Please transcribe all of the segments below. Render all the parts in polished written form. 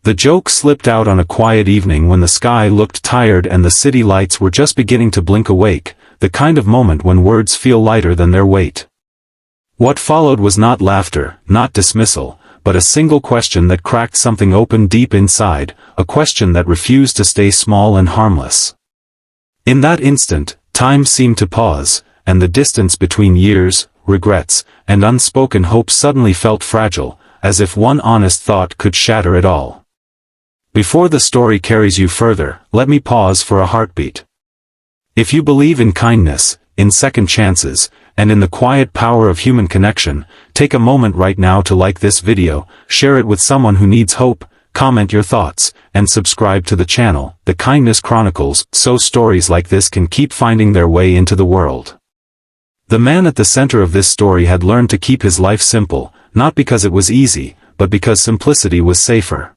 The joke slipped out on a quiet evening when the sky looked tired and the city lights were just beginning to blink awake, the kind of moment when words feel lighter than their weight. What followed was not laughter, not dismissal, but a single question that cracked something open deep inside, a question that refused to stay small and harmless. In that instant, time seemed to pause, and the distance between years, regrets, and unspoken hopes suddenly felt fragile, as if one honest thought could shatter it all. Before the story carries you further, let me pause for a heartbeat. If you believe in kindness, in second chances, and in the quiet power of human connection, take a moment right now to like this video, share it with someone who needs hope, comment your thoughts, and subscribe to the channel, The Kindness Chronicles, so stories like this can keep finding their way into the world. The man at the center of this story had learned to keep his life simple, not because it was easy, but because simplicity was safer.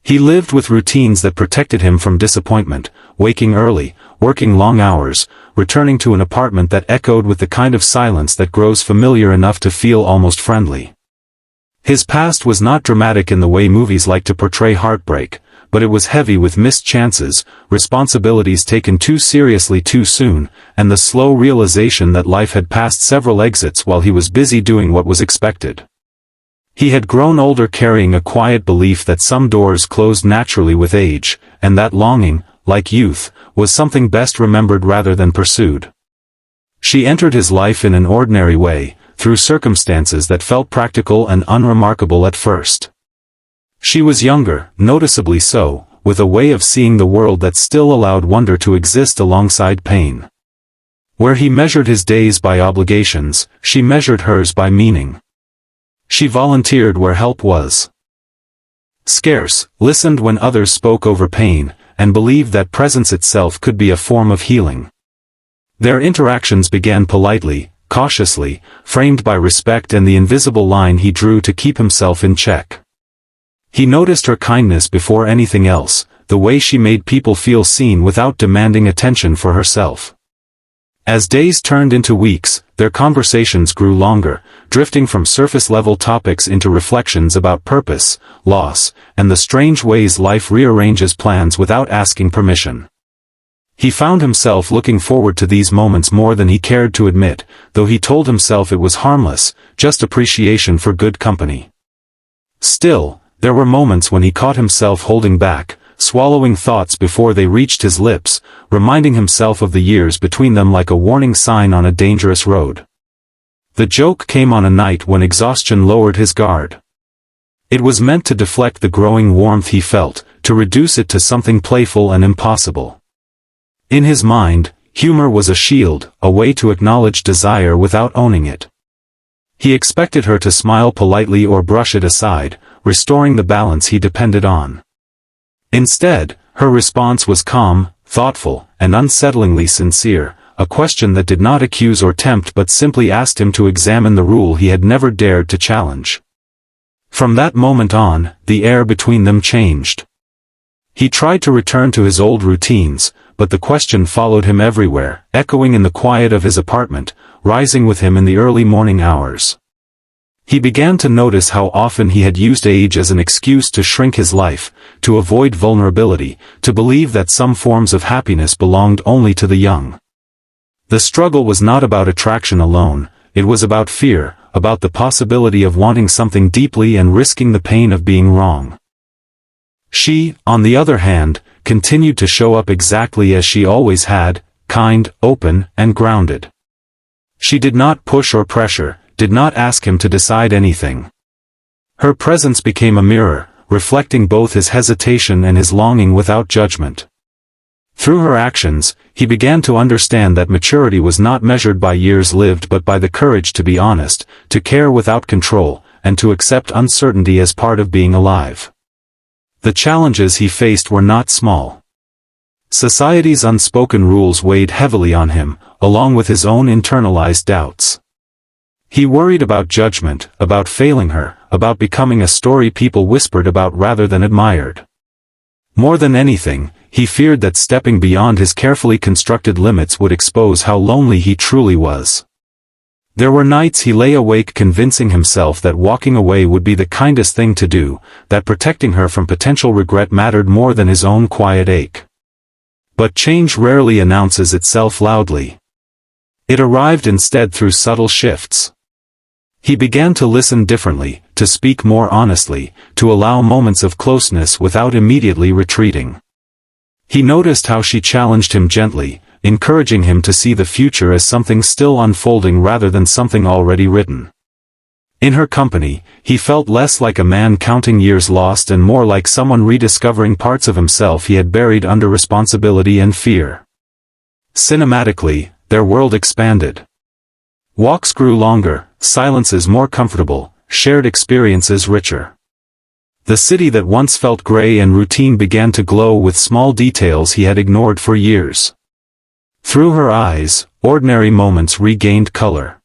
He lived with routines that protected him from disappointment, waking early, working long hours, returning to an apartment that echoed with the kind of silence that grows familiar enough to feel almost friendly. His past was not dramatic in the way movies like to portray heartbreak, but it was heavy with missed chances, responsibilities taken too seriously too soon, and the slow realization that life had passed several exits while he was busy doing what was expected. He had grown older carrying a quiet belief that some doors closed naturally with age, and that longing, like youth, was something best remembered rather than pursued. She entered his life in an ordinary way, through circumstances that felt practical and unremarkable at first. She was younger, noticeably so, with a way of seeing the world that still allowed wonder to exist alongside pain. Where he measured his days by obligations, she measured hers by meaning. She volunteered where help was scarce, listened when others spoke over pain, and believed that presence itself could be a form of healing. Their interactions began politely, cautiously, framed by respect and the invisible line he drew to keep himself in check. He noticed her kindness before anything else, the way she made people feel seen without demanding attention for herself. As days turned into weeks, their conversations grew longer, drifting from surface-level topics into reflections about purpose, loss, and the strange ways life rearranges plans without asking permission. He found himself looking forward to these moments more than he cared to admit, though he told himself it was harmless, just appreciation for good company. Still, there were moments when he caught himself holding back, swallowing thoughts before they reached his lips, reminding himself of the years between them like a warning sign on a dangerous road. The joke came on a night when exhaustion lowered his guard. It was meant to deflect the growing warmth he felt, to reduce it to something playful and impossible. In his mind, humor was a shield, a way to acknowledge desire without owning it. He expected her to smile politely or brush it aside, restoring the balance he depended on. Instead, her response was calm, thoughtful, and unsettlingly sincere, a question that did not accuse or tempt but simply asked him to examine the rule he had never dared to challenge. From that moment on, the air between them changed. He tried to return to his old routines, but the question followed him everywhere, echoing in the quiet of his apartment, rising with him in the early morning hours. He began to notice how often he had used age as an excuse to shrink his life, to avoid vulnerability, to believe that some forms of happiness belonged only to the young. The struggle was not about attraction alone, it was about fear, about the possibility of wanting something deeply and risking the pain of being wrong. She, on the other hand, continued to show up exactly as she always had, kind, open, and grounded. She did not push or pressure, did not ask him to decide anything. Her presence became a mirror, reflecting both his hesitation and his longing without judgment. Through her actions, he began to understand that maturity was not measured by years lived but by the courage to be honest, to care without control, and to accept uncertainty as part of being alive. The challenges he faced were not small. Society's unspoken rules weighed heavily on him, along with his own internalized doubts. He worried about judgment, about failing her, about becoming a story people whispered about rather than admired. More than anything, he feared that stepping beyond his carefully constructed limits would expose how lonely he truly was. There were nights he lay awake convincing himself that walking away would be the kindest thing to do, that protecting her from potential regret mattered more than his own quiet ache. But change rarely announces itself loudly. It arrived instead through subtle shifts. He began to listen differently, to speak more honestly, to allow moments of closeness without immediately retreating. He noticed how she challenged him gently, encouraging him to see the future as something still unfolding rather than something already written. In her company, he felt less like a man counting years lost and more like someone rediscovering parts of himself he had buried under responsibility and fear. Cinematically, their world expanded. Walks grew longer, silences more comfortable, shared experiences richer. The city that once felt gray and routine began to glow with small details he had ignored for years. Through her eyes, ordinary moments regained color.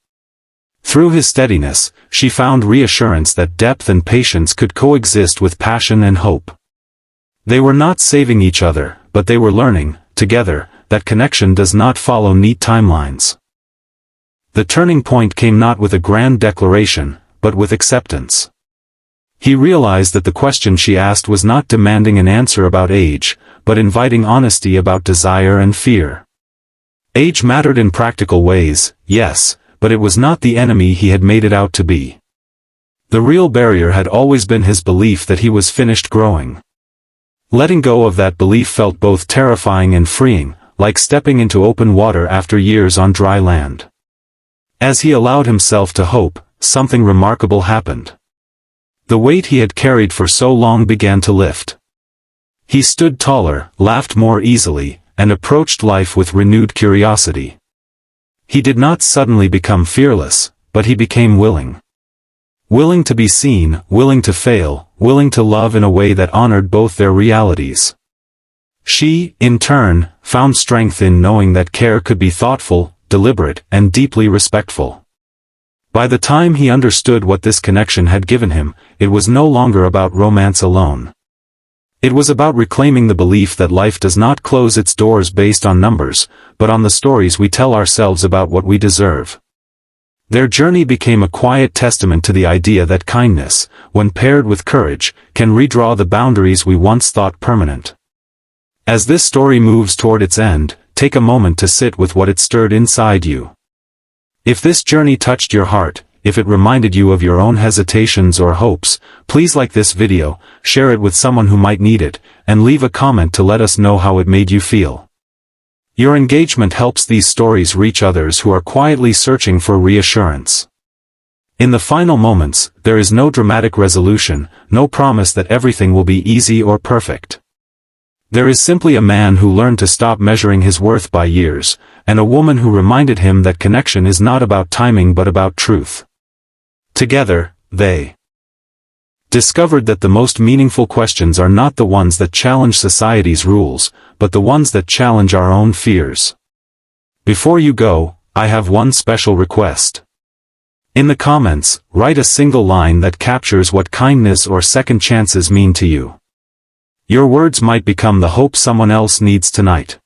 Through his steadiness, she found reassurance that depth and patience could coexist with passion and hope. They were not saving each other, but they were learning, together, that connection does not follow neat timelines. The turning point came not with a grand declaration, but with acceptance. He realized that the question she asked was not demanding an answer about age, but inviting honesty about desire and fear. Age mattered in practical ways, yes, but it was not the enemy he had made it out to be. The real barrier had always been his belief that he was finished growing. Letting go of that belief felt both terrifying and freeing, like stepping into open water after years on dry land. As he allowed himself to hope, something remarkable happened. The weight he had carried for so long began to lift. He stood taller, laughed more easily, and approached life with renewed curiosity. He did not suddenly become fearless, but he became willing. Willing to be seen, willing to fail, willing to love in a way that honored both their realities. She, in turn, found strength in knowing that care could be thoughtful, deliberate, and deeply respectful. By the time he understood what this connection had given him, it was no longer about romance alone. It was about reclaiming the belief that life does not close its doors based on numbers, but on the stories we tell ourselves about what we deserve. Their journey became a quiet testament to the idea that kindness, when paired with courage, can redraw the boundaries we once thought permanent. As this story moves toward its end, take a moment to sit with what it stirred inside you. If this journey touched your heart, if it reminded you of your own hesitations or hopes, please like this video, share it with someone who might need it, and leave a comment to let us know how it made you feel. Your engagement helps these stories reach others who are quietly searching for reassurance. In the final moments, there is no dramatic resolution, no promise that everything will be easy or perfect. There is simply a man who learned to stop measuring his worth by years, and a woman who reminded him that connection is not about timing but about truth. Together, they discovered that the most meaningful questions are not the ones that challenge society's rules, but the ones that challenge our own fears. Before you go, I have one special request. In the comments, write a single line that captures what kindness or second chances mean to you. Your words might become the hope someone else needs tonight.